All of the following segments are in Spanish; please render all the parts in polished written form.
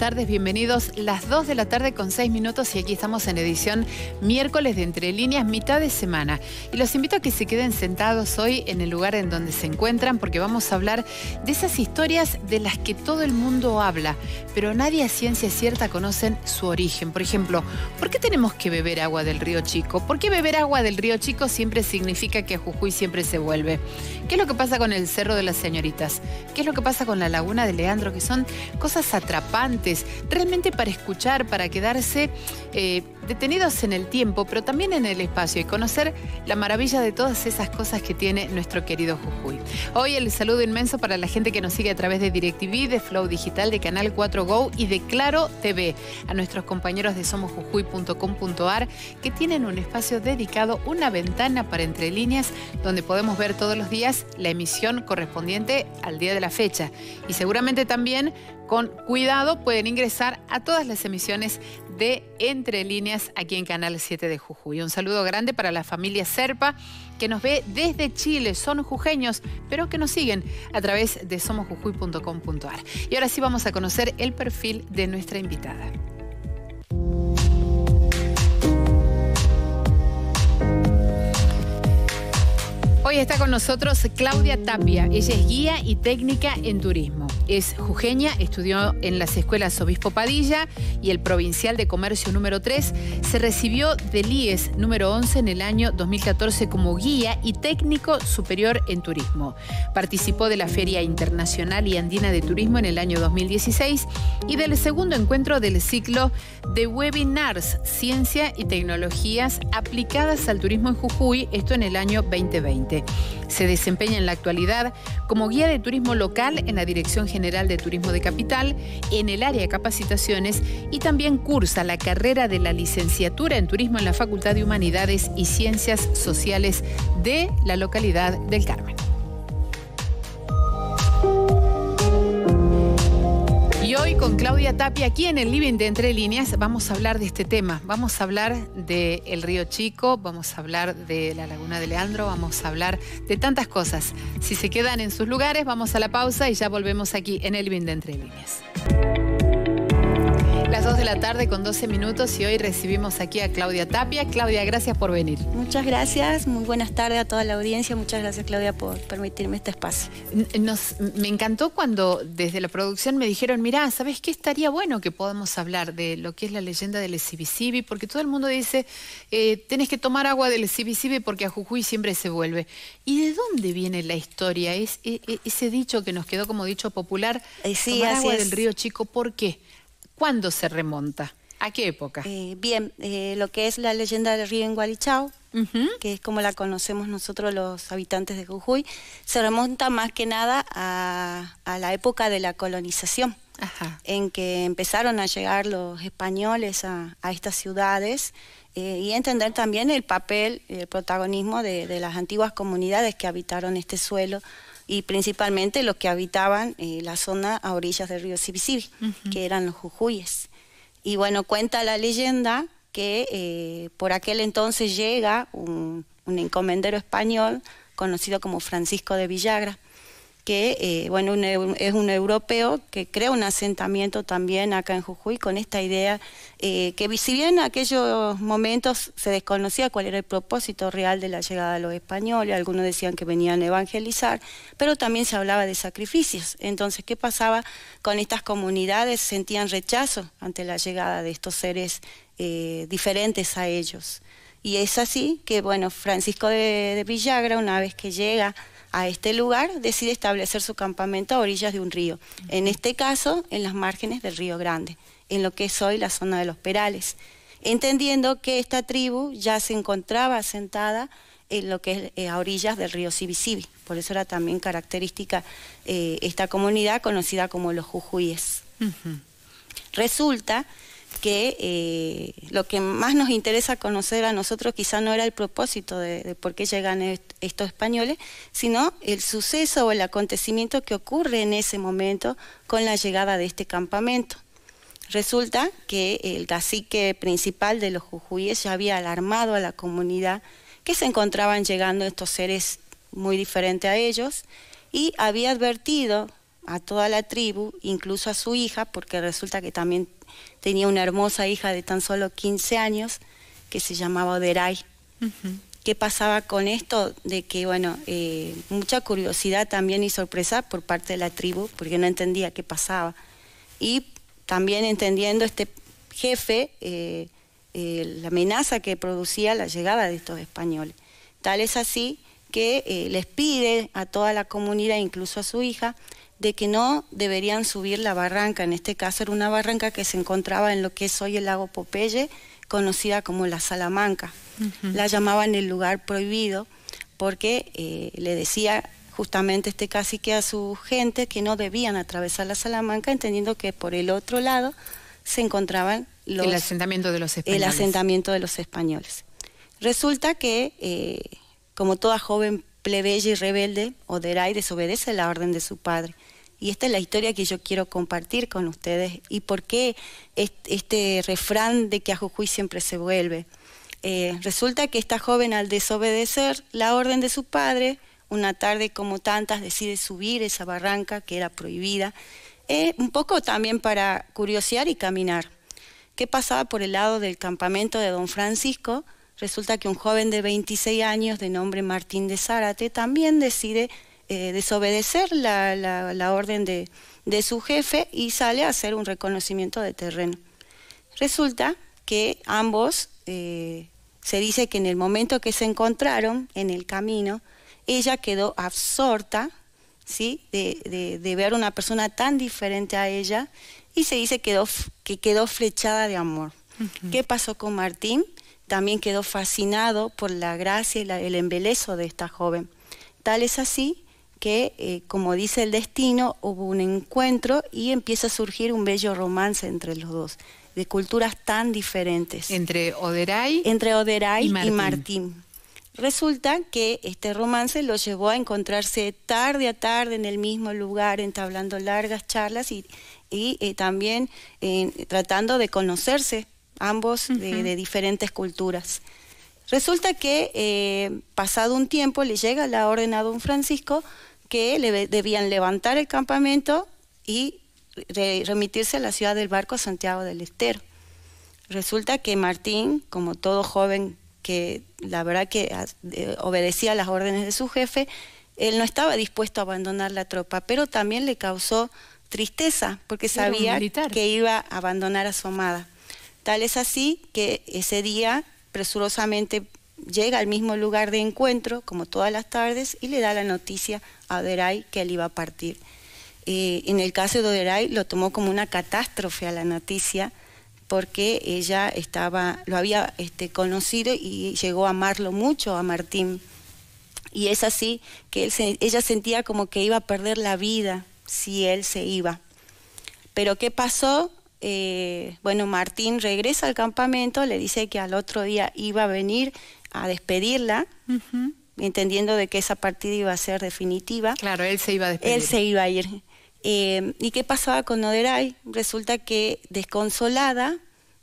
tardes, bienvenidos. Las 2 de la tarde con 6 minutos y aquí estamos en edición miércoles de Entre Líneas, mitad de semana. Y los invito a que se queden sentados hoy en el lugar en donde se encuentran porque vamos a hablar de esas historias de las que todo el mundo habla, pero nadie a ciencia cierta conocen su origen. Por ejemplo, ¿por qué tenemos que beber agua del río Chico? ¿Por qué beber agua del río Chico siempre significa que a Jujuy siempre se vuelve? ¿Qué es lo que pasa con el Cerro de las Señoritas? ¿Qué es lo que pasa con la Laguna de Leandro? Que son cosas atrapantes, realmente para escuchar, para quedarse detenidos en el tiempo, pero también en el espacio y conocer la maravilla de todas esas cosas que tiene nuestro querido Jujuy. Hoy el saludo inmenso para la gente que nos sigue a través de DirecTV, de Flow Digital, de Canal 4 Go y de Claro TV, a nuestros compañeros de somosjujuy.com.ar que tienen un espacio dedicado, una ventana para Entre Líneas, donde podemos ver todos los días la emisión correspondiente al día de la fecha. Y seguramente también con cuidado pueden ingresar a todas las emisiones de Entre Líneas aquí en Canal 7 de Jujuy. Un saludo grande para la familia Serpa que nos ve desde Chile, son jujeños, pero que nos siguen a través de somosjujuy.com.ar. Y ahora sí vamos a conocer el perfil de nuestra invitada. Hoy está con nosotros Claudia Tapia. Ella es guía y técnica en turismo. Es jujeña, estudió en las escuelas Obispo Padilla y el Provincial de Comercio número 3. Se recibió del IES número 11 en el año 2014 como guía y técnico superior en turismo. Participó de la Feria Internacional y Andina de Turismo en el año 2016 y del segundo encuentro del ciclo de webinars Ciencia y Tecnologías aplicadas al turismo en Jujuy, esto en el año 2020. Se desempeña en la actualidad como guía de turismo local en la Dirección General de Turismo de Capital, en el área de capacitaciones y también cursa la carrera de la licenciatura en turismo en la Facultad de Humanidades y Ciencias Sociales de la localidad del Carmen. Y hoy con Claudia Tapia, aquí en el Living de Entre Líneas, vamos a hablar de este tema. Vamos a hablar del Río Chico, vamos a hablar de la Laguna de Leandro, vamos a hablar de tantas cosas. Si se quedan en sus lugares, vamos a la pausa y ya volvemos aquí en el Living de Entre Líneas. Las 2 de la tarde con 12 minutos y hoy recibimos aquí a Claudia Tapia. Claudia, gracias por venir. Muchas gracias, muy buenas tardes a toda la audiencia. Muchas gracias, Claudia, por permitirme este espacio. Me encantó cuando desde la producción me dijeron, mirá, ¿sabes qué? Estaría bueno que podamos hablar de lo que es la leyenda del Sibicibi, porque todo el mundo dice, tenés que tomar agua del Sibicibi porque a Jujuy siempre se vuelve. ¿Y de dónde viene la historia? Ese dicho que nos quedó como dicho popular, sí, tomar agua del Río Chico, ¿por qué? ¿Cuándo se remonta? ¿A qué época? Lo que es la leyenda del río Engualichao, que es como la conocemos nosotros los habitantes de Jujuy, se remonta más que nada a la época de la colonización, en que empezaron a llegar los españoles a estas ciudades y entender también el papel, el protagonismo de las antiguas comunidades que habitaron este suelo, y principalmente los que habitaban la zona a orillas del río Sibicibi, que eran los jujuyes. Y bueno, cuenta la leyenda que por aquel entonces llega un encomendero español conocido como Francisco de Villagra, que es un europeo que crea un asentamiento también acá en Jujuy con esta idea que si bien en aquellos momentos se desconocía cuál era el propósito real de la llegada de los españoles, algunos decían que venían a evangelizar, pero también se hablaba de sacrificios. Entonces, ¿qué pasaba con estas comunidades? Sentían rechazo ante la llegada de estos seres diferentes a ellos. Y es así que, bueno, Francisco de Villagra, una vez que llega a este lugar, decide establecer su campamento a orillas de un río, en este caso en las márgenes del Río Grande, en lo que es hoy la zona de los Perales, entendiendo que esta tribu ya se encontraba asentada en lo que es a orillas del río Sibicibi. Por eso era también característica esta comunidad conocida como los jujuyes. Resulta que lo que más nos interesa conocer a nosotros quizá no era el propósito de por qué llegan estos españoles, sino el suceso o el acontecimiento que ocurre en ese momento con la llegada de este campamento. Resulta que el cacique principal de los jujuyes ya había alarmado a la comunidad que se encontraban llegando estos seres muy diferentes a ellos y había advertido a toda la tribu, incluso a su hija, porque resulta que también tenía una hermosa hija de tan solo 15 años, que se llamaba Oderay. ¿Qué pasaba con esto? De que, bueno, mucha curiosidad también y sorpresa por parte de la tribu, porque no entendía qué pasaba. Y también entendiendo este jefe, la amenaza que producía la llegada de estos españoles. Tal es así que les pide a toda la comunidad, incluso a su hija, de que no deberían subir la barranca. En este caso era una barranca que se encontraba en lo que es hoy el lago Popeye, conocida como la Salamanca. La llamaban el lugar prohibido porque le decía justamente este cacique a su gente que no debían atravesar la Salamanca, entendiendo que por el otro lado se encontraban el asentamiento de los españoles. El asentamiento de los españoles. Resulta que, como toda joven plebeya y rebelde, Oderay desobedece la orden de su padre. Y esta es la historia que yo quiero compartir con ustedes y por qué este refrán de que a Jujuy siempre se vuelve. Resulta que esta joven, al desobedecer la orden de su padre, una tarde como tantas decide subir esa barranca que era prohibida, un poco también para curiosear y caminar. ¿Qué pasaba por el lado del campamento de Don Francisco? Resulta que un joven de 26 años de nombre Martín de Zárate también decide desobedecer la orden de su jefe y sale a hacer un reconocimiento de terreno. Resulta que ambos, se dice que en el momento que se encontraron en el camino, ella quedó absorta, ¿sí?, de ver una persona tan diferente a ella, y se dice que quedó flechada de amor. ¿Qué pasó con Martín? También quedó fascinado por la gracia y el embelezo de esta joven. Tal es así que, como dice el destino, hubo un encuentro y empieza a surgir un bello romance entre los dos, de culturas tan diferentes. Entre Oderay y Martín. Resulta que este romance los llevó a encontrarse tarde a tarde en el mismo lugar, entablando largas charlas y también tratando de conocerse ambos de diferentes culturas. Resulta que pasado un tiempo le llega la orden a Don Francisco que debían levantar el campamento y remitirse a la ciudad del Barco, a Santiago del Estero. Resulta que Martín, como todo joven que la verdad que obedecía las órdenes de su jefe, él no estaba dispuesto a abandonar la tropa, pero también le causó tristeza porque sabía que iba a abandonar a su amada. Tal es así que ese día presurosamente llega al mismo lugar de encuentro, como todas las tardes, y le da la noticia a Oderay que él iba a partir. En el caso de Oderay lo tomó como una catástrofe a la noticia, porque ella lo había conocido y llegó a amarlo mucho a Martín. Y es así que ella sentía como que iba a perder la vida si él se iba. Pero ¿qué pasó? Bueno, Martín regresa al campamento, le dice que al otro día iba a venir a despedirla, entendiendo de que esa partida iba a ser definitiva. Claro, él se iba a despedir. Él se iba a ir. ¿Y qué pasaba con Oderay? Resulta que, desconsolada,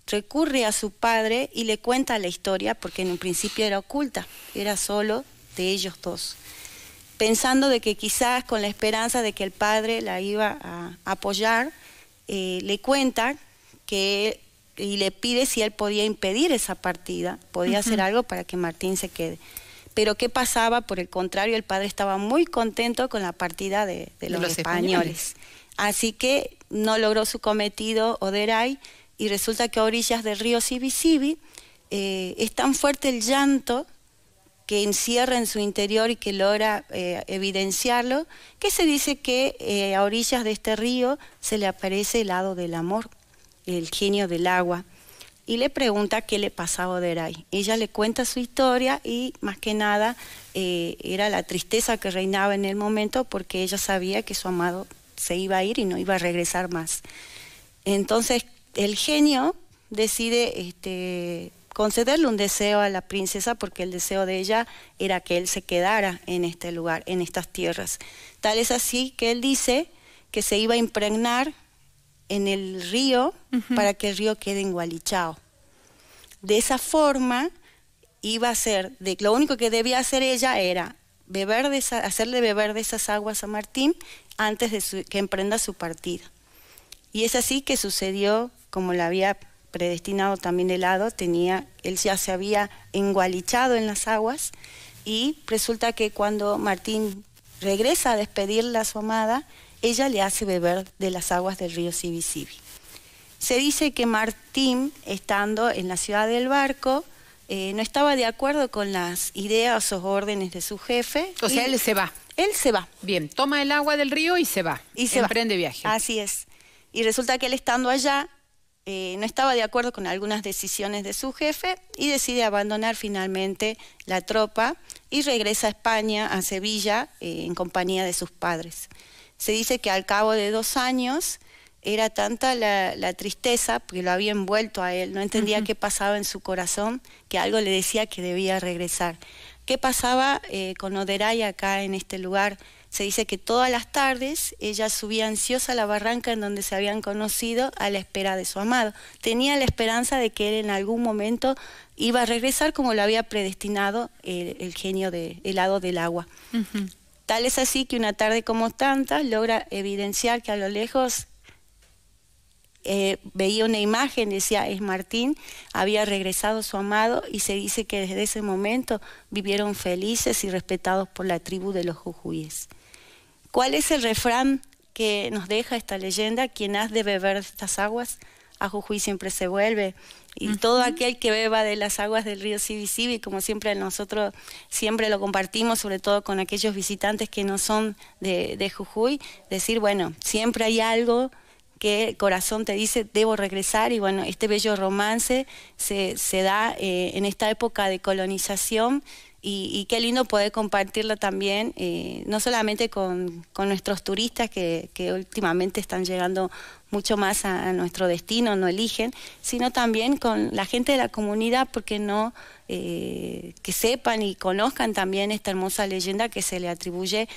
recurre a su padre y le cuenta la historia, porque en un principio era oculta, era solo de ellos dos, pensando de que quizás con la esperanza de que el padre la iba a apoyar, le cuenta y le pide si él podía impedir esa partida, podía hacer algo para que Martín se quede. Pero ¿qué pasaba? Por el contrario, el padre estaba muy contento con la partida de los españoles. Así que no logró su cometido Oderay, y resulta que a orillas del río Sibisibi es tan fuerte el llanto que encierra en su interior y que logra evidenciarlo, que se dice que a orillas de este río se le aparece el hado del amor, el genio del agua, y le pregunta qué le pasaba a Oderay. Ella le cuenta su historia y más que nada era la tristeza que reinaba en el momento, porque ella sabía que su amado se iba a ir y no iba a regresar más. Entonces el genio decide concederle un deseo a la princesa, porque el deseo de ella era que él se quedara en este lugar, en estas tierras. Tal es así que él dice que se iba a impregnar en el río para que el río quede en Gualichao. De esa forma iba a ser, lo único que debía hacer ella era hacerle beber de esas aguas a Martín antes de que emprenda su partida. Y es así que sucedió, como le había predestinado también el hado, él ya se había engualichado en las aguas, y resulta que cuando Martín regresa a despedirla a su amada, ella le hace beber de las aguas del río Sibisibi. Se dice que Martín, estando en la ciudad del barco, no estaba de acuerdo con las ideas o órdenes de su jefe. O sea, él se va. Él se va. Bien, toma el agua del río y se va. Emprende viaje. Así es. Y resulta que él, estando allá, no estaba de acuerdo con algunas decisiones de su jefe y decide abandonar finalmente la tropa y regresa a España, a Sevilla, en compañía de sus padres. Se dice que al cabo de 2 años era tanta la tristeza, porque lo había envuelto a él, no entendía qué pasaba en su corazón, que algo le decía que debía regresar. ¿Qué pasaba con Oderay acá en este lugar? Se dice que todas las tardes ella subía ansiosa a la barranca en donde se habían conocido, a la espera de su amado. Tenía la esperanza de que él en algún momento iba a regresar, como lo había predestinado el genio el hado del agua. Tal es así que una tarde como tantas logra evidenciar que a lo lejos veía una imagen, decía, es Martín, había regresado su amado, y se dice que desde ese momento vivieron felices y respetados por la tribu de los jujuyes. ¿Cuál es el refrán que nos deja esta leyenda? Quien has de beber de estas aguas, a Jujuy siempre se vuelve. Y todo aquel que beba de las aguas del río Sibisibi, como siempre nosotros siempre lo compartimos, sobre todo con aquellos visitantes que no son de Jujuy, decir, bueno, siempre hay algo que el corazón te dice, debo regresar. Y bueno, este bello romance se da en esta época de colonización, y qué lindo poder compartirlo también, no solamente con nuestros turistas que últimamente están llegando mucho más a nuestro destino, no eligen, sino también con la gente de la comunidad, porque no que sepan y conozcan también esta hermosa leyenda que se le atribuye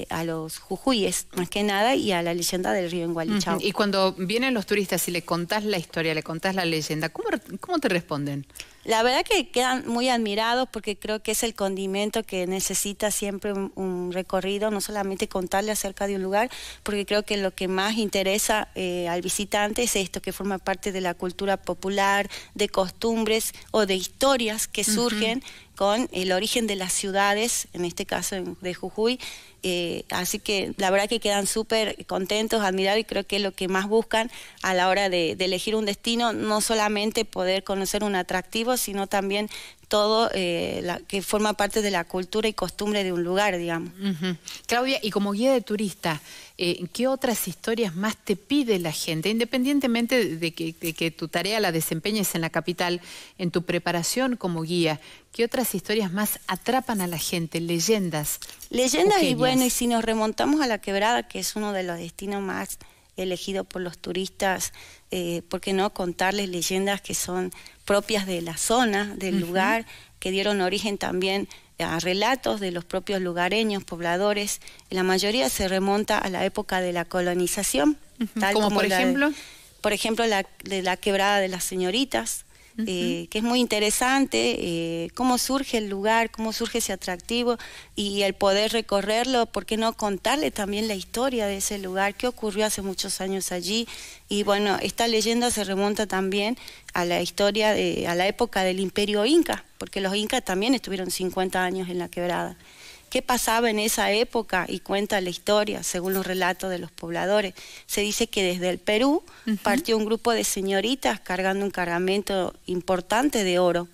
a los jujuyes, más que nada, y a la leyenda del río Engualichao. Y cuando vienen los turistas y le contás la historia, le contás la leyenda, ¿cómo te responden? La verdad que quedan muy admirados, porque creo que es el condimento que necesita siempre un recorrido, no solamente contarle acerca de un lugar, porque creo que lo que más interesa al visitante es esto, que forma parte de la cultura popular, de costumbres o de historias que surgen con el origen de las ciudades, en este caso de Jujuy. Así que la verdad que quedan súper contentos, admirados, y creo que es lo que más buscan a la hora de elegir un destino, no solamente poder conocer un atractivo, sino también todo que forma parte de la cultura y costumbre de un lugar, digamos. Claudia, y como guía de turista, ¿qué otras historias más te pide la gente? Independientemente de que tu tarea la desempeñes en la capital, en tu preparación como guía, ¿qué otras historias más atrapan a la gente? Leyendas. Leyendas jujeñas. Y bueno, y si nos remontamos a La Quebrada, que es uno de los destinos más elegidos por los turistas, ¿por qué no contarles leyendas que son propias de la zona, del lugar, que dieron origen también a relatos de los propios lugareños, pobladores? La mayoría se remonta a la época de la colonización. Tal como por ejemplo? Por ejemplo, de la Quebrada de las Señoritas, que es muy interesante, cómo surge el lugar, cómo surge ese atractivo, y el poder recorrerlo, ¿por qué no contarle también la historia de ese lugar? ¿Qué ocurrió hace muchos años allí? Y bueno, esta leyenda se remonta también a la historia, a la época del Imperio Inca, porque los incas también estuvieron 50 años en la Quebrada. ¿Qué pasaba en esa época? Y cuenta la historia, según los relatos de los pobladores. Se dice que desde el Perú partió un grupo de señoritas cargando un cargamento importante de oro,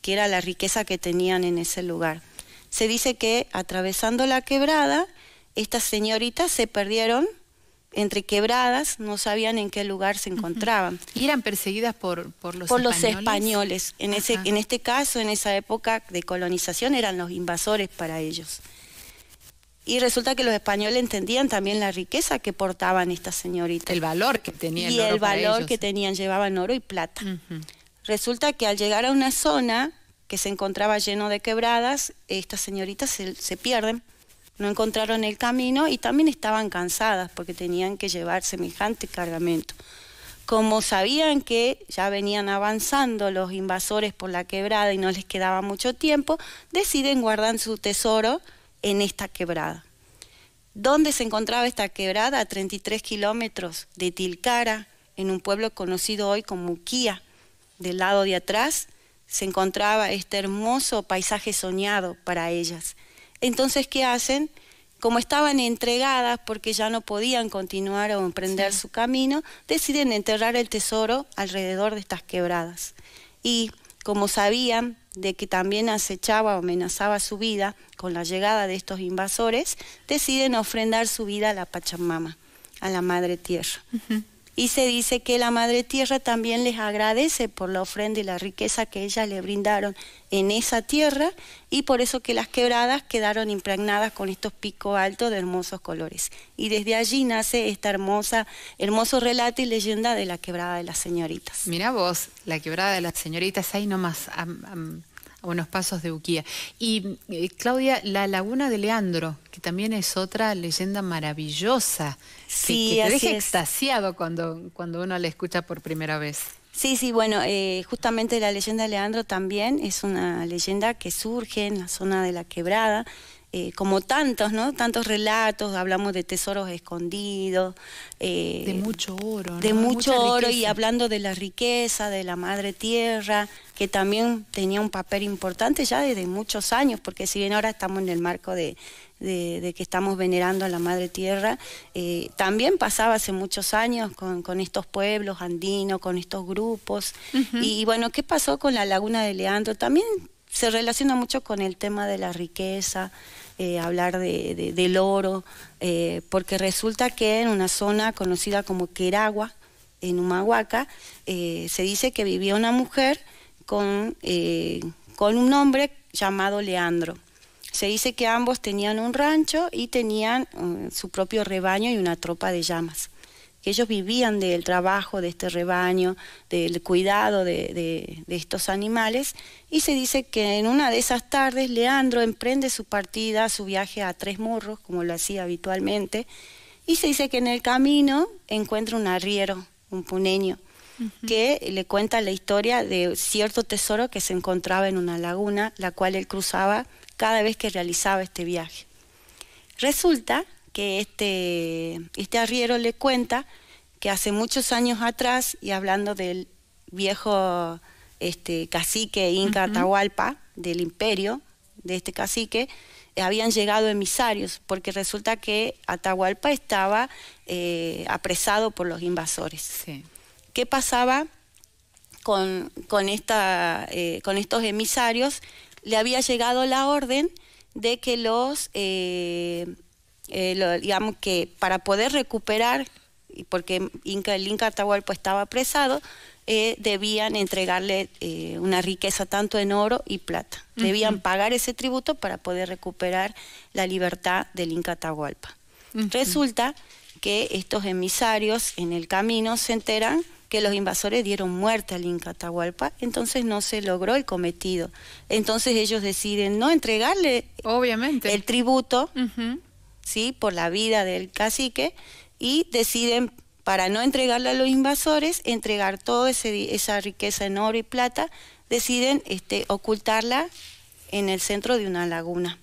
que era la riqueza que tenían en ese lugar. Se dice que atravesando la quebrada, estas señoritas se perdieron entre quebradas, no sabían en qué lugar se encontraban. ¿Y eran perseguidas por los españoles? Por los españoles. En este caso, en esa época de colonización, eran los invasores para ellos. Y resulta que los españoles entendían también la riqueza que portaban estas señoritas. El valor que tenían. Y el valor que tenían, llevaban oro y plata. Resulta que al llegar a una zona que se encontraba lleno de quebradas, estas señoritas se pierden. No encontraron el camino y también estaban cansadas porque tenían que llevar semejante cargamento. Como sabían que ya venían avanzando los invasores por la quebrada y no les quedaba mucho tiempo, deciden guardar su tesoro en esta quebrada. ¿Dónde se encontraba esta quebrada? A 33 kilómetros de Tilcara, en un pueblo conocido hoy como Uquía. Del lado de atrás se encontraba este hermoso paisaje soñado para ellas. Entonces, ¿qué hacen? Como estaban entregadas porque ya no podían continuar o emprender su camino, deciden enterrar el tesoro alrededor de estas quebradas. Y como sabían de que también acechaba o amenazaba su vida con la llegada de estos invasores, deciden ofrendar su vida a la Pachamama, a la Madre Tierra. Y se dice que la Madre Tierra también les agradece por la ofrenda y la riqueza que ellas le brindaron en esa tierra, y por eso que las quebradas quedaron impregnadas con estos picos altos de hermosos colores. Y desde allí nace esta hermoso relato y leyenda de la Quebrada de las Señoritas. Mirá vos, la Quebrada de las Señoritas, ahí nomás, a unos pasos de Uquía. Y Claudia, la Laguna de Leandro, que también es otra leyenda maravillosa, sí, que te deja extasiado cuando uno la escucha por primera vez. Sí, sí, bueno, justamente la leyenda de Leandro también es una leyenda que surge en la zona de la Quebrada, como tantos, ¿no? Tantos relatos, hablamos de tesoros escondidos. De mucho oro, ¿no? De mucho oro, y hablando de la riqueza, de la Madre Tierra, que también tenía un papel importante ya desde muchos años, porque si bien ahora estamos en el marco de que estamos venerando a la Madre Tierra, también pasaba hace muchos años con estos pueblos andinos, con estos grupos. Y bueno, ¿qué pasó con la Laguna de Leandro? También se relaciona mucho con el tema de la riqueza, hablar del oro, porque resulta que en una zona conocida como Queragua, en Humahuaca, se dice que vivía una mujer con un hombre llamado Leandro. Se dice que ambos tenían un rancho y tenían su propio rebaño y una tropa de llamas. Que ellos vivían del trabajo de este rebaño, del cuidado de estos animales, y se dice que en una de esas tardes Leandro emprende su partida, su viaje a Tres Morros, como lo hacía habitualmente, y se dice que en el camino encuentra un arriero, un puneño, que le cuenta la historia de cierto tesoro que se encontraba en una laguna, la cual él cruzaba cada vez que realizaba este viaje. Resulta que este arriero le cuenta que hace muchos años atrás, y hablando del viejo cacique Inca Atahualpa, del imperio de este cacique, habían llegado emisarios, porque resulta que Atahualpa estaba apresado por los invasores. Sí. ¿Qué pasaba con estos emisarios? Le había llegado la orden de que digamos que para poder recuperar, porque el Inca Atahualpa estaba apresado, debían entregarle una riqueza tanto en oro y plata. Debían pagar ese tributo para poder recuperar la libertad del Inca Atahualpa. Resulta que estos emisarios en el camino se enteran que los invasores dieron muerte al Inca Atahualpa, entonces no se logró el cometido. Entonces ellos deciden no entregarle obviamente el tributo, ¿sí?, por la vida del cacique, y deciden, para no entregarle a los invasores, entregar toda esa riqueza en oro y plata, deciden ocultarla en el centro de una laguna,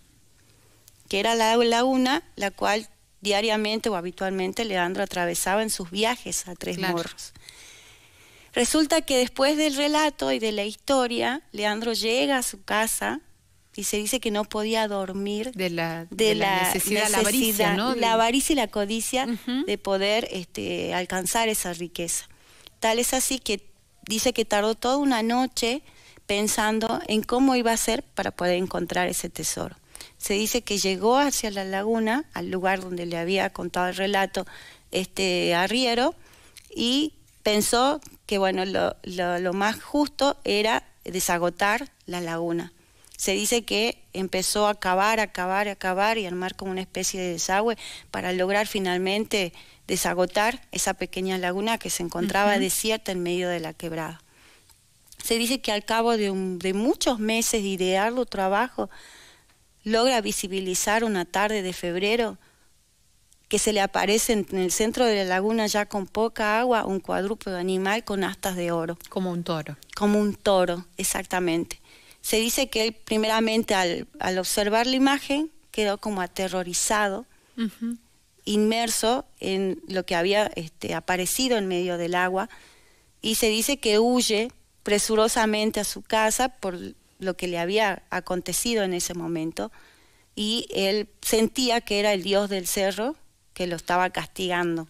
que era la laguna la cual diariamente o habitualmente Leandro atravesaba en sus viajes a Tres Morros. Resulta que después del relato y de la historia, Leandro llega a su casa y se dice que no podía dormir de la necesidad, la avaricia, ¿no? La avaricia y la codicia de poder alcanzar esa riqueza. Tal es así que dice que tardó toda una noche pensando en cómo iba a hacer para poder encontrar ese tesoro. Se dice que llegó hacia la laguna, al lugar donde le había contado el relato arriero, y pensó que bueno, lo más justo era desagotar la laguna. Se dice que empezó a cavar y armar como una especie de desagüe para lograr finalmente desagotar esa pequeña laguna que se encontraba desierta en medio de la quebrada. Se dice que al cabo de muchos meses y de arduo trabajo, logra visibilizar una tarde de febrero que se le aparece en el centro de la laguna, ya con poca agua, un cuadrúpedo animal con astas de oro. Como un toro. Como un toro, exactamente. Se dice que él primeramente al observar la imagen, quedó como aterrorizado, inmerso en lo que había aparecido en medio del agua, y se dice que huye presurosamente a su casa por lo que le había acontecido en ese momento, y él sentía que era el dios del cerro que lo estaba castigando.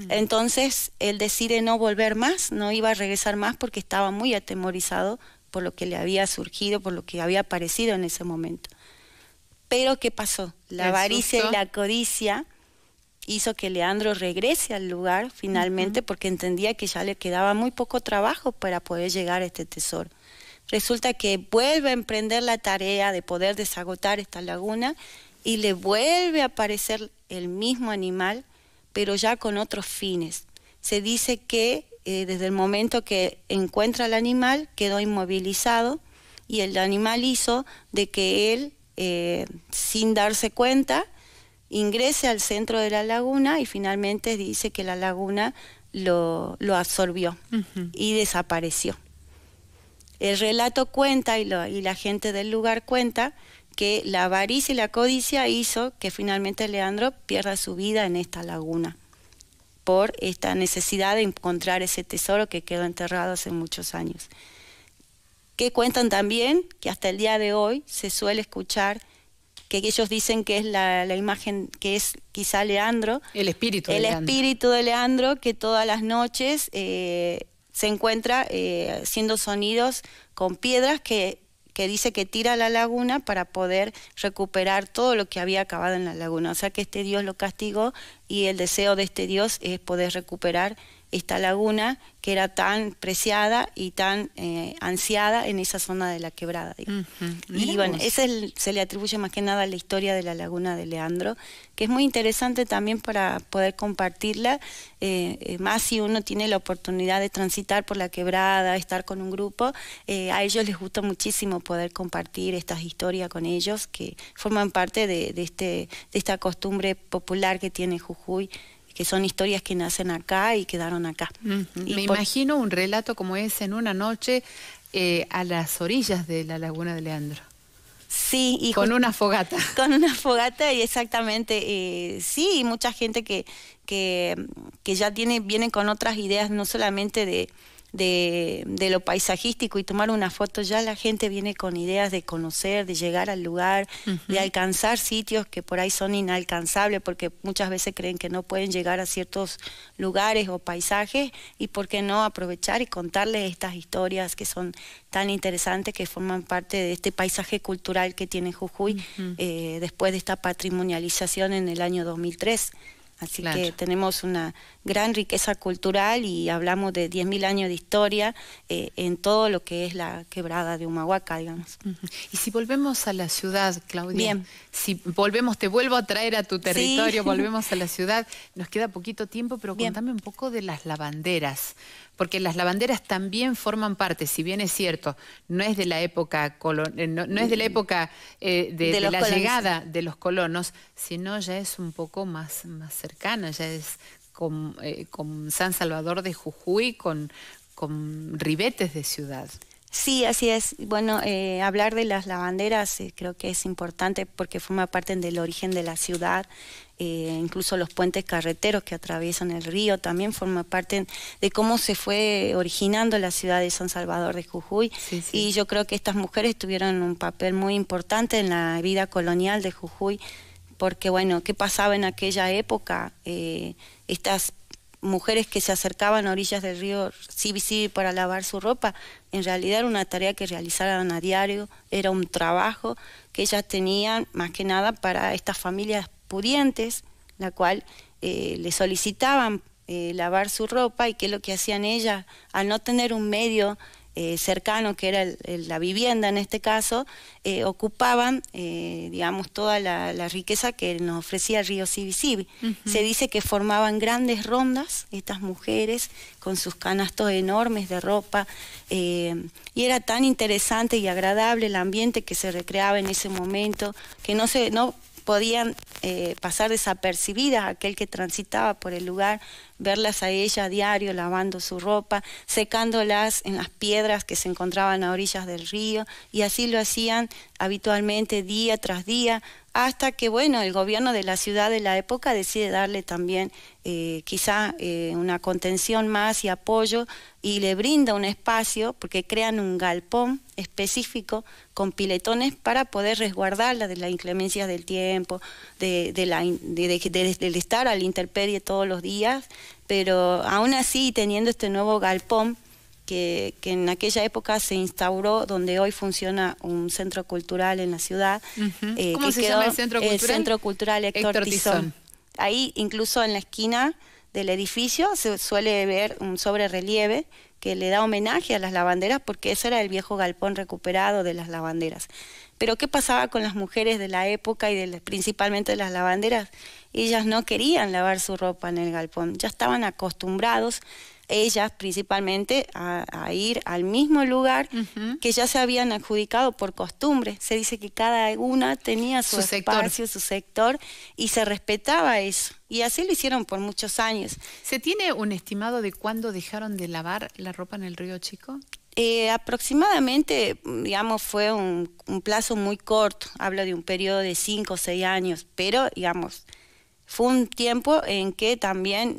Entonces él decide no volver más, no iba a regresar más porque estaba muy atemorizado por lo que le había surgido, por lo que había aparecido en ese momento. Pero ¿qué pasó? La avaricia y la codicia hizo que Leandro regrese al lugar finalmente, porque entendía que ya le quedaba muy poco trabajo para poder llegar a este tesoro. Resulta que vuelve a emprender la tarea de poder desagotar esta laguna y le vuelve a aparecer el mismo animal, pero ya con otros fines. Se dice que desde el momento que encuentra al animal quedó inmovilizado, y el animal hizo de que él, sin darse cuenta, ingrese al centro de la laguna, y finalmente dice que la laguna lo absorbió y desapareció. El relato cuenta, y la gente del lugar cuenta, que la avaricia y la codicia hizo que finalmente Leandro pierda su vida en esta laguna por esta necesidad de encontrar ese tesoro que quedó enterrado hace muchos años. Que cuentan también que hasta el día de hoy se suele escuchar que ellos dicen que es la imagen, que es quizá Leandro, el espíritu de Leandro, que todas las noches se encuentra haciendo sonidos con piedras que dice que tira a la laguna para poder recuperar todo lo que había acabado en la laguna. O sea que este Dios lo castigó, y el deseo de este Dios es poder recuperar esta laguna que era tan preciada y tan ansiada en esa zona de la quebrada. Y bueno, se le atribuye más que nada a la historia de la laguna de Leandro, que es muy interesante también para poder compartirla, más si uno tiene la oportunidad de transitar por la quebrada, estar con un grupo. A ellos les gusta muchísimo poder compartir estas historias con ellos, que forman parte de esta costumbre popular que tiene Jujuy, que son historias que nacen acá y quedaron acá. Me imagino un relato como ese en una noche a las orillas de la laguna de Leandro. Sí, y con una fogata. Con una fogata, y exactamente, sí, y mucha gente que ya viene con otras ideas, no solamente de lo paisajístico y tomar una foto. Ya la gente viene con ideas de conocer, de llegar al lugar, de alcanzar sitios que por ahí son inalcanzables, porque muchas veces creen que no pueden llegar a ciertos lugares o paisajes, y por qué no aprovechar y contarles estas historias que son tan interesantes, que forman parte de este paisaje cultural que tiene Jujuy después de esta patrimonialización en el año 2003. Así que tenemos una gran riqueza cultural, y hablamos de 10.000 años de historia en todo lo que es la quebrada de Humahuaca, digamos. Y si volvemos a la ciudad, Claudia. Bien. Si volvemos, te vuelvo a traer a tu territorio, volvemos a la ciudad. Nos queda poquito tiempo, pero contame un poco de las lavanderas. Porque las lavanderas también forman parte, si bien es cierto, no es de la época no es de la época de la llegada de los colonos, sino ya es un poco más cercana, ya es con San Salvador de Jujuy, con ribetes de ciudad. Sí, así es. Bueno, hablar de las lavanderas creo que es importante porque forma parte del origen de la ciudad. Incluso los puentes carreteros que atraviesan el río también forman parte de cómo se fue originando la ciudad de San Salvador de Jujuy. Sí. Y yo creo que estas mujeres tuvieron un papel muy importante en la vida colonial de Jujuy, porque bueno, ¿qué pasaba en aquella época? Estas mujeres que se acercaban a orillas del río Sibi para lavar su ropa, en realidad era una tarea que realizaban a diario, era un trabajo que ellas tenían más que nada para estas familias pudientes, la cual le solicitaban lavar su ropa, y qué es lo que hacían ellas al no tener un medio cercano, que era la vivienda en este caso, ocupaban, digamos, toda la riqueza que nos ofrecía el río Sibi. Se dice que formaban grandes rondas estas mujeres con sus canastos enormes de ropa, y era tan interesante y agradable el ambiente que se recreaba en ese momento, que no podían pasar desapercibidas aquel que transitaba por el lugar, verlas a ella a diario lavando su ropa, secándolas en las piedras que se encontraban a orillas del río, y así lo hacían habitualmente día tras día hasta que, bueno, el gobierno de la ciudad de la época decide darle también quizá una contención más y apoyo, y le brinda un espacio, porque crean un galpón específico con piletones para poder resguardarla de las inclemencias del tiempo, del estar a la intemperie todos los días, pero aún así, teniendo este nuevo galpón, que en aquella época se instauró, donde hoy funciona un centro cultural en la ciudad. ¿Cómo se llama el centro cultural? El Centro Cultural Héctor Tizón. Ahí, incluso en la esquina del edificio, se suele ver un sobrerelieve que le da homenaje a las lavanderas, porque ese era el viejo galpón recuperado de las lavanderas. Pero ¿qué pasaba con las mujeres de la época y principalmente de las lavanderas? Ellas no querían lavar su ropa en el galpón, ya estaban acostumbrados, ellas principalmente, a ir al mismo lugar que ya se habían adjudicado por costumbre. Se dice que cada una tenía su espacio, su sector, y se respetaba eso. Y así lo hicieron por muchos años. ¿Se tiene un estimado de cuándo dejaron de lavar la ropa en el Río Chico? Aproximadamente, digamos, fue un plazo muy corto. Hablo de un periodo de 5 o 6 años, pero, digamos, fue un tiempo en que también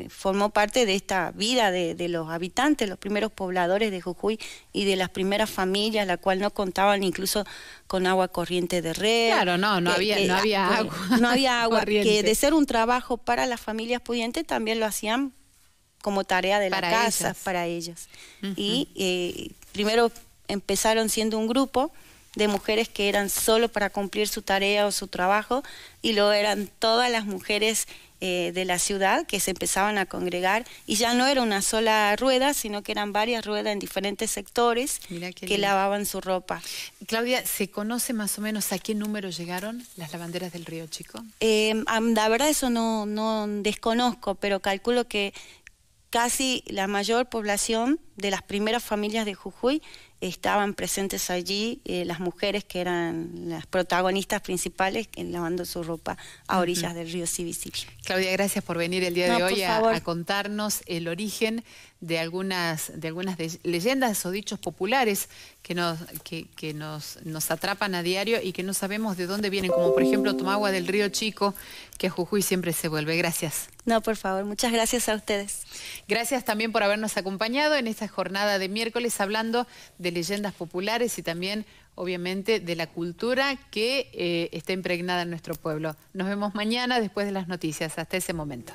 formó parte de esta vida de los habitantes, los primeros pobladores de Jujuy y de las primeras familias, la cual no contaban incluso con agua corriente de red. Claro, no había agua. No había agua, que de ser un trabajo para las familias pudientes, también lo hacían como tarea de la casa para ellas. Y primero empezaron siendo un grupo de mujeres que eran solo para cumplir su tarea o su trabajo, y luego eran todas las mujeres de la ciudad que se empezaban a congregar, y ya no era una sola rueda, sino que eran varias ruedas en diferentes sectores que lavaban su ropa. Claudia, ¿se conoce más o menos a qué número llegaron las lavanderas del Río Chico? La verdad eso no desconozco, pero calculo que casi la mayor población de las primeras familias de Jujuy estaban presentes allí, las mujeres que eran las protagonistas principales lavando su ropa a orillas del río Sibicibi. Claudia, gracias por venir el día de hoy a contarnos el origen de algunas leyendas o dichos populares que nos atrapan a diario y que no sabemos de dónde vienen, como por ejemplo Tomagua del Río Chico, que a Jujuy siempre se vuelve. Gracias. No, por favor, muchas gracias a ustedes. Gracias también por habernos acompañado en esta jornada de miércoles hablando de leyendas populares y también, obviamente, de la cultura que está impregnada en nuestro pueblo. Nos vemos mañana después de las noticias. Hasta ese momento.